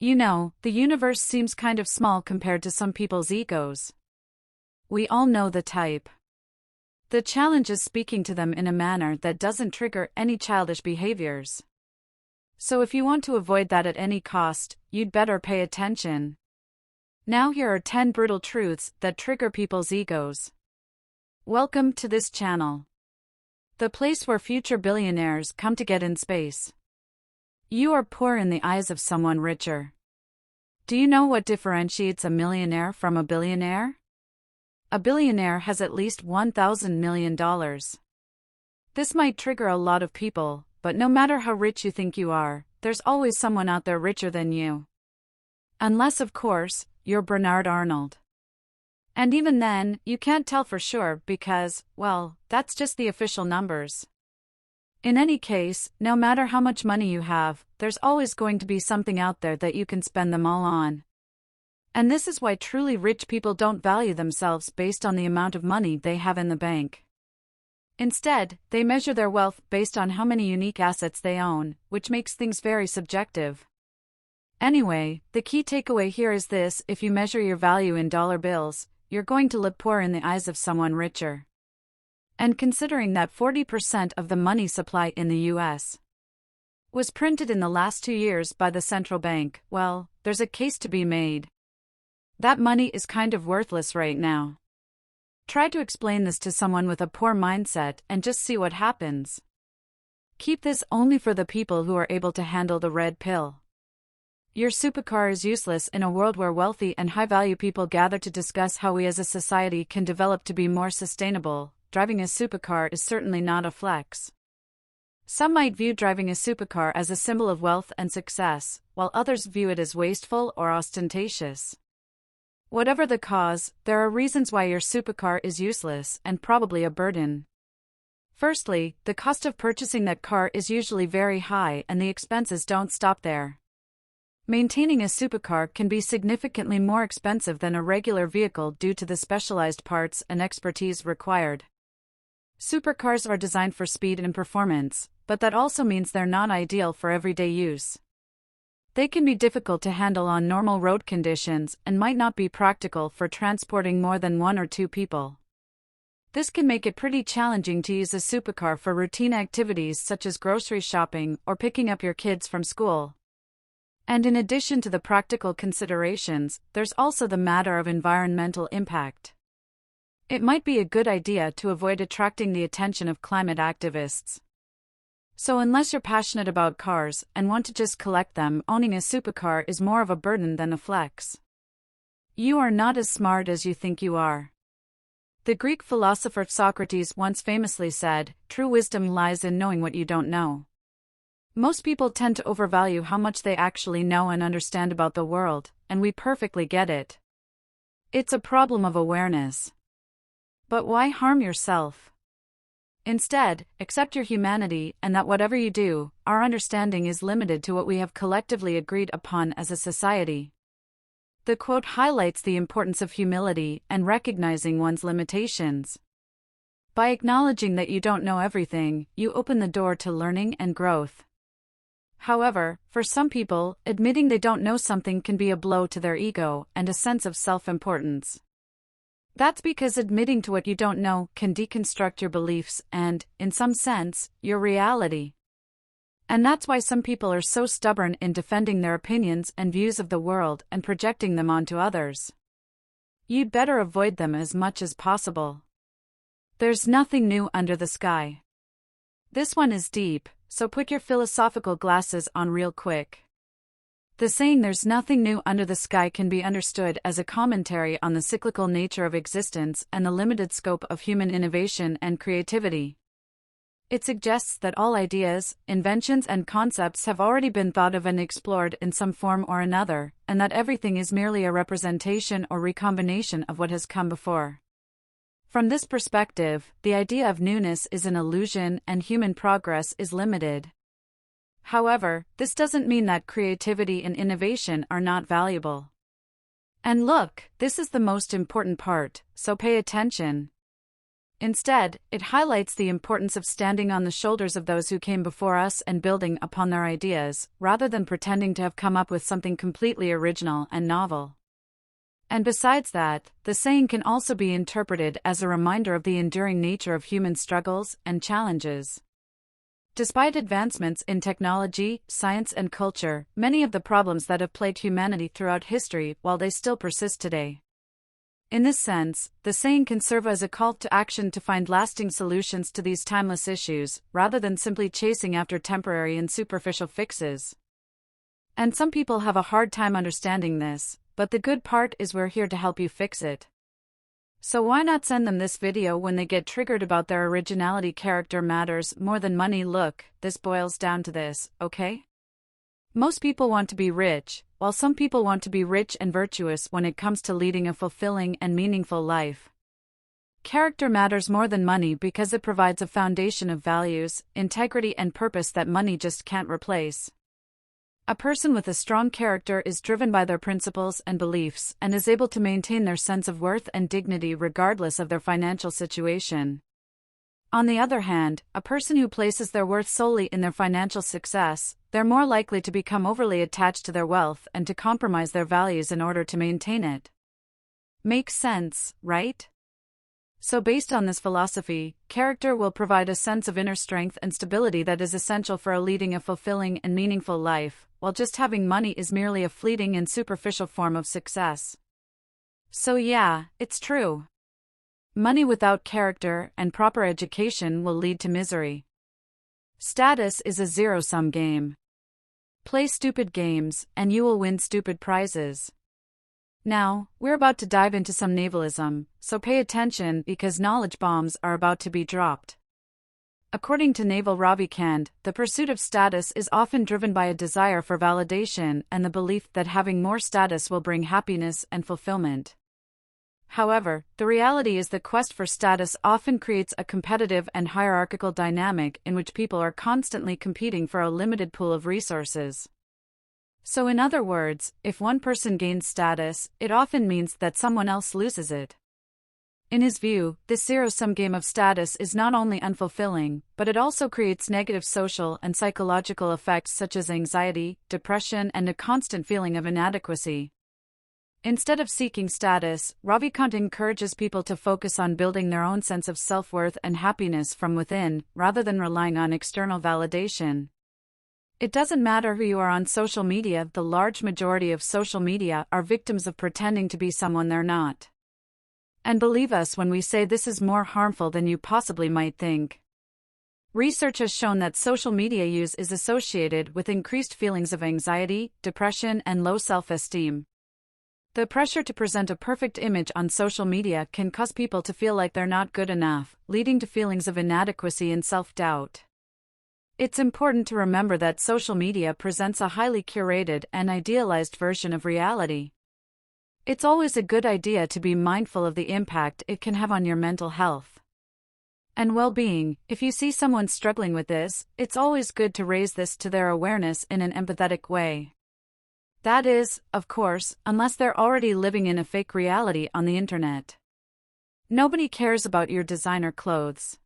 You know, the universe seems kind of small compared to some people's egos. We all know the type. The challenge is speaking to them in a manner that doesn't trigger any childish behaviors. So if you want to avoid that at any cost, you'd better pay attention. Now here are 10 brutal truths that trigger people's egos. Welcome to this channel, the place where future billionaires come to get in space. You are poor in the eyes of someone richer. Do you know what differentiates a millionaire from a billionaire? A billionaire has at least $1,000 million. This might trigger a lot of people, but no matter how rich you think you are, there's always someone out there richer than you. Unless, of course, you're Bernard Arnault. And even then, you can't tell for sure because, well, that's just the official numbers. In any case, no matter how much money you have, there's always going to be something out there that you can spend them all on. And this is why truly rich people don't value themselves based on the amount of money they have in the bank. Instead, they measure their wealth based on how many unique assets they own, which makes things very subjective. Anyway, the key takeaway here is this: if you measure your value in dollar bills, you're going to look poor in the eyes of someone richer. And considering that 40% of the money supply in the US was printed in the last 2 years by the central bank, well, there's a case to be made. That money is kind of worthless right now. Try to explain this to someone with a poor mindset and just see what happens. Keep this only for the people who are able to handle the red pill. Your supercar is useless in a world where wealthy and high-value people gather to discuss how we as a society can develop to be more sustainable. Driving a supercar is certainly not a flex. Some might view driving a supercar as a symbol of wealth and success, while others view it as wasteful or ostentatious. Whatever the cause, there are reasons why your supercar is useless and probably a burden. Firstly, the cost of purchasing that car is usually very high and the expenses don't stop there. Maintaining a supercar can be significantly more expensive than a regular vehicle due to the specialized parts and expertise required. Supercars are designed for speed and performance, but that also means they're not ideal for everyday use. They can be difficult to handle on normal road conditions and might not be practical for transporting more than 1 or 2 people. This can make it pretty challenging to use a supercar for routine activities such as grocery shopping or picking up your kids from school. And in addition to the practical considerations, there's also the matter of environmental impact. It might be a good idea to avoid attracting the attention of climate activists. So unless you're passionate about cars and want to just collect them, owning a supercar is more of a burden than a flex. You are not as smart as you think you are. The Greek philosopher Socrates once famously said, "True wisdom lies in knowing what you don't know." Most people tend to overvalue how much they actually know and understand about the world, and we perfectly get it. It's a problem of awareness. But why harm yourself? Instead, accept your humanity and that whatever you do, our understanding is limited to what we have collectively agreed upon as a society. The quote highlights the importance of humility and recognizing one's limitations. By acknowledging that you don't know everything, you open the door to learning and growth. However, for some people, admitting they don't know something can be a blow to their ego and a sense of self-importance. That's because admitting to what you don't know can deconstruct your beliefs and, in some sense, your reality. And that's why some people are so stubborn in defending their opinions and views of the world and projecting them onto others. You'd better avoid them as much as possible. There's nothing new under the sky. This one is deep, so put your philosophical glasses on real quick. The saying "there's nothing new under the sky" can be understood as a commentary on the cyclical nature of existence and the limited scope of human innovation and creativity. It suggests that all ideas, inventions and concepts have already been thought of and explored in some form or another, and that everything is merely a representation or recombination of what has come before. From this perspective, the idea of newness is an illusion and human progress is limited. However, this doesn't mean that creativity and innovation are not valuable. And look, this is the most important part, so pay attention. Instead, it highlights the importance of standing on the shoulders of those who came before us and building upon their ideas, rather than pretending to have come up with something completely original and novel. And besides that, the saying can also be interpreted as a reminder of the enduring nature of human struggles and challenges. Despite advancements in technology, science, and culture, many of the problems that have plagued humanity throughout history, while they still persist today. In this sense, the saying can serve as a call to action to find lasting solutions to these timeless issues, rather than simply chasing after temporary and superficial fixes. And some people have a hard time understanding this, but the good part is we're here to help you fix it. So why not send them this video when they get triggered about their originality? Character matters more than money. Look, this boils down to this, okay? Most people want to be rich, while some people want to be rich and virtuous when it comes to leading a fulfilling and meaningful life. Character matters more than money because it provides a foundation of values, integrity, and purpose that money just can't replace. A person with a strong character is driven by their principles and beliefs and is able to maintain their sense of worth and dignity regardless of their financial situation. On the other hand, a person who places their worth solely in their financial success, they're more likely to become overly attached to their wealth and to compromise their values in order to maintain it. Makes sense, right? So based on this philosophy, character will provide a sense of inner strength and stability that is essential for leading a fulfilling and meaningful life, while just having money is merely a fleeting and superficial form of success. So yeah, it's true. Money without character and proper education will lead to misery. Status is a zero-sum game. Play stupid games, and you will win stupid prizes. Now, we're about to dive into some navalism, so pay attention because knowledge bombs are about to be dropped. According to Naval Ravikant, the pursuit of status is often driven by a desire for validation and the belief that having more status will bring happiness and fulfillment. However, the reality is the quest for status often creates a competitive and hierarchical dynamic in which people are constantly competing for a limited pool of resources. So in other words, if one person gains status, it often means that someone else loses it. In his view, this zero-sum game of status is not only unfulfilling, but it also creates negative social and psychological effects such as anxiety, depression, and a constant feeling of inadequacy. Instead of seeking status, Ravikant encourages people to focus on building their own sense of self-worth and happiness from within, rather than relying on external validation. It doesn't matter who you are on social media, the large majority of social media are victims of pretending to be someone they're not. And believe us when we say this is more harmful than you possibly might think. Research has shown that social media use is associated with increased feelings of anxiety, depression, and low self-esteem. The pressure to present a perfect image on social media can cause people to feel like they're not good enough, leading to feelings of inadequacy and self-doubt. It's important to remember that social media presents a highly curated and idealized version of reality. It's always a good idea to be mindful of the impact it can have on your mental health and well-being. If you see someone struggling with this, it's always good to raise this to their awareness in an empathetic way. That is, of course, unless they're already living in a fake reality on the internet. Nobody cares about your designer clothes.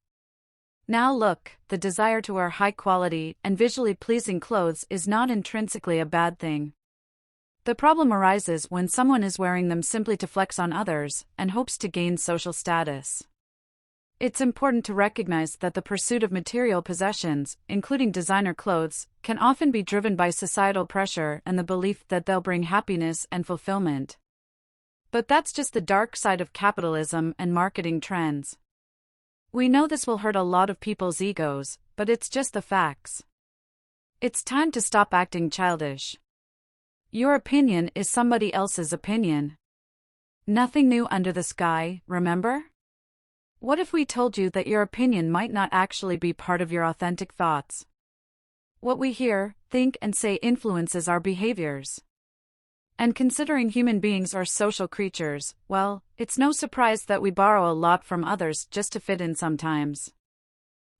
Now look, the desire to wear high-quality and visually pleasing clothes is not intrinsically a bad thing. The problem arises when someone is wearing them simply to flex on others and hopes to gain social status. It's important to recognize that the pursuit of material possessions, including designer clothes, can often be driven by societal pressure and the belief that they'll bring happiness and fulfillment. But that's just the dark side of capitalism and marketing trends. We know this will hurt a lot of people's egos, but it's just the facts. It's time to stop acting childish. Your opinion is somebody else's opinion. Nothing new under the sky, remember? What if we told you that your opinion might not actually be part of your authentic thoughts? What we hear, think, and say influences our behaviors. And considering human beings are social creatures, well, it's no surprise that we borrow a lot from others just to fit in sometimes.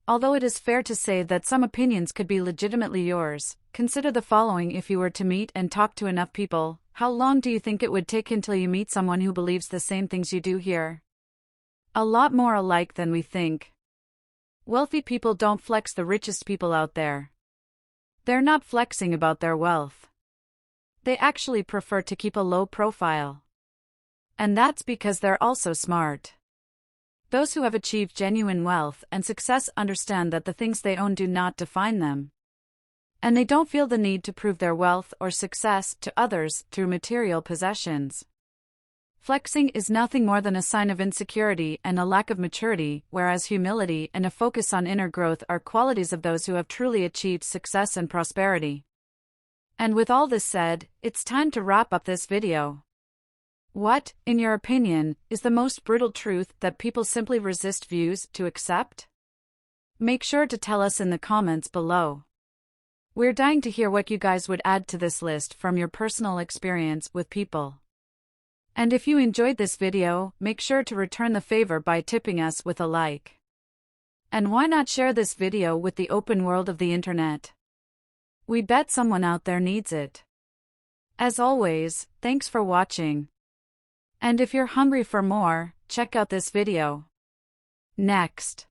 Although it is fair to say that some opinions could be legitimately yours, consider the following: if you were to meet and talk to enough people, how long do you think it would take until you meet someone who believes the same things you do here? A lot more alike than we think. Wealthy people don't flex the richest people out there. They're not flexing about their wealth. They actually prefer to keep a low profile. And that's because they're also smart. Those who have achieved genuine wealth and success understand that the things they own do not define them. And they don't feel the need to prove their wealth or success to others through material possessions. Flexing is nothing more than a sign of insecurity and a lack of maturity, whereas humility and a focus on inner growth are qualities of those who have truly achieved success and prosperity. And with all this said, it's time to wrap up this video. What, in your opinion, is the most brutal truth that people simply resist views to accept? Make sure to tell us in the comments below. We're dying to hear what you guys would add to this list from your personal experience with people. And if you enjoyed this video, make sure to return the favor by tipping us with a like. And why not share this video with the open world of the internet? We bet someone out there needs it. As always, thanks for watching. And if you're hungry for more, check out this video. Next.